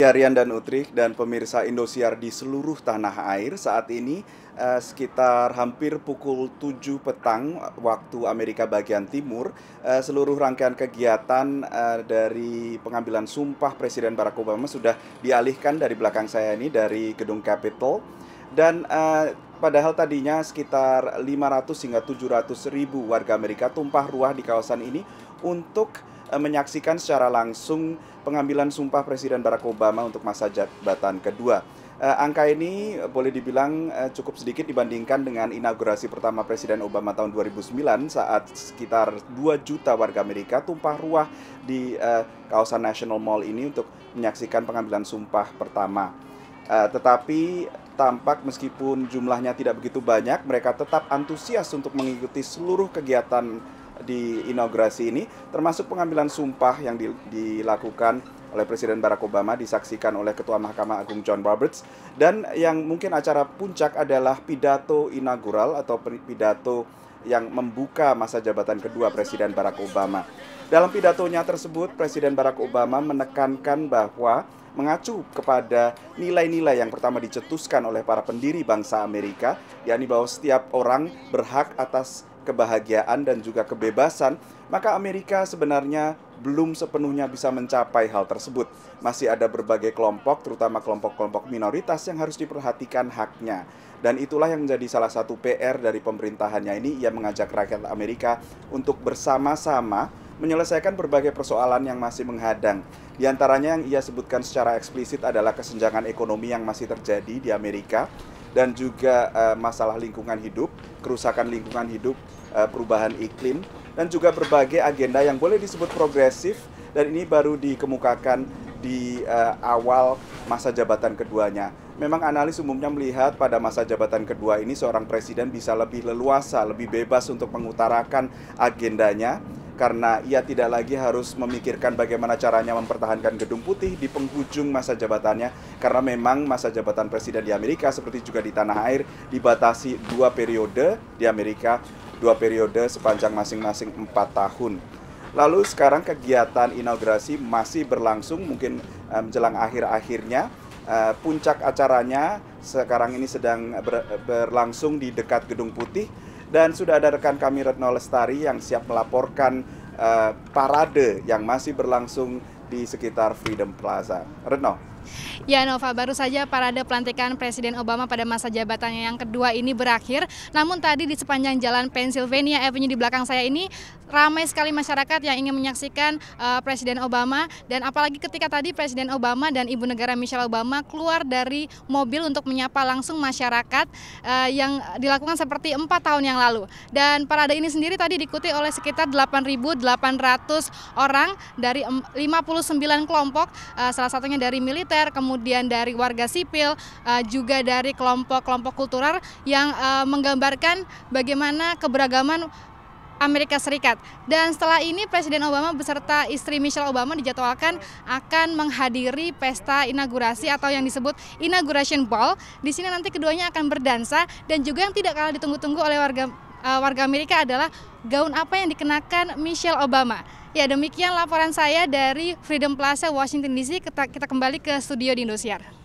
Rian dan Utrik dan pemirsa Indosiar di seluruh tanah air saat ini sekitar hampir pukul 7 petang waktu Amerika bagian timur, seluruh rangkaian kegiatan dari pengambilan sumpah Presiden Barack Obama sudah dialihkan dari belakang saya ini dari gedung Capitol. Dan padahal tadinya sekitar 500 hingga 700 ribu warga Amerika tumpah ruah di kawasan ini untuk menyaksikan secara langsung pengambilan sumpah Presiden Barack Obama untuk masa jabatan kedua. Angka ini boleh dibilang cukup sedikit dibandingkan dengan inaugurasi pertama Presiden Obama tahun 2009 saat sekitar 2 juta warga Amerika tumpah ruah di kawasan National Mall ini untuk menyaksikan pengambilan sumpah pertama. Tetapi tampak meskipun jumlahnya tidak begitu banyak, mereka tetap antusias untuk mengikuti seluruh kegiatan di inaugurasi ini, termasuk pengambilan sumpah yang dilakukan oleh Presiden Barack Obama, disaksikan oleh Ketua Mahkamah Agung John Roberts, dan yang mungkin acara puncak adalah pidato inaugural atau pidato yang membuka masa jabatan kedua Presiden Barack Obama. Dalam pidatonya tersebut, Presiden Barack Obama menekankan bahwa mengacu kepada nilai-nilai yang pertama dicetuskan oleh para pendiri bangsa Amerika, yakni bahwa setiap orang berhak atas kebahagiaan dan juga kebebasan, maka Amerika sebenarnya belum sepenuhnya bisa mencapai hal tersebut. Masih ada berbagai kelompok, terutama kelompok-kelompok minoritas yang harus diperhatikan haknya. Dan itulah yang menjadi salah satu PR dari pemerintahannya ini. Ia mengajak rakyat Amerika untuk bersama-sama menyelesaikan berbagai persoalan yang masih menghadang. Di antaranya yang ia sebutkan secara eksplisit adalah kesenjangan ekonomi yang masih terjadi di Amerika, dan juga masalah lingkungan hidup, kerusakan lingkungan hidup, perubahan iklim, dan juga berbagai agenda yang boleh disebut progresif, dan ini baru dikemukakan di awal masa jabatan keduanya. Memang analis umumnya melihat pada masa jabatan kedua ini seorang presiden bisa lebih leluasa, lebih bebas untuk mengutarakan agendanya, karena ia tidak lagi harus memikirkan bagaimana caranya mempertahankan Gedung Putih di penghujung masa jabatannya, karena memang masa jabatan presiden di Amerika seperti juga di tanah air dibatasi 2 periode di Amerika, 2 periode sepanjang masing-masing 4 tahun. Lalu sekarang kegiatan inaugurasi masih berlangsung, mungkin menjelang akhir-akhirnya. Puncak acaranya sekarang ini sedang berlangsung di dekat Gedung Putih. Dan sudah ada rekan kami Retno Lestari yang siap melaporkan parade yang masih berlangsung di sekitar Freedom Plaza. Retno. Ya Nova, baru saja parade pelantikan Presiden Obama pada masa jabatannya yang kedua ini berakhir. Namun tadi di sepanjang jalan Pennsylvania Avenue di belakang saya ini ramai sekali masyarakat yang ingin menyaksikan Presiden Obama. Dan apalagi ketika tadi Presiden Obama dan Ibu Negara Michelle Obama keluar dari mobil untuk menyapa langsung masyarakat yang dilakukan seperti 4 tahun yang lalu. Dan parade ini sendiri tadi diikuti oleh sekitar 8.800 orang dari 59 kelompok, salah satunya dari militer, kemudian dari warga sipil, juga dari kelompok-kelompok kultural yang menggambarkan bagaimana keberagaman Amerika Serikat. Dan setelah ini Presiden Obama beserta istri Michelle Obama dijadwalkan akan menghadiri pesta inaugurasi atau yang disebut Inauguration Ball. Di sini nanti keduanya akan berdansa, dan juga yang tidak kalah ditunggu-tunggu oleh warga Amerika adalah gaun apa yang dikenakan Michelle Obama. Ya, demikian laporan saya dari Freedom Plaza, Washington DC. Kita kembali ke studio di Indosiar.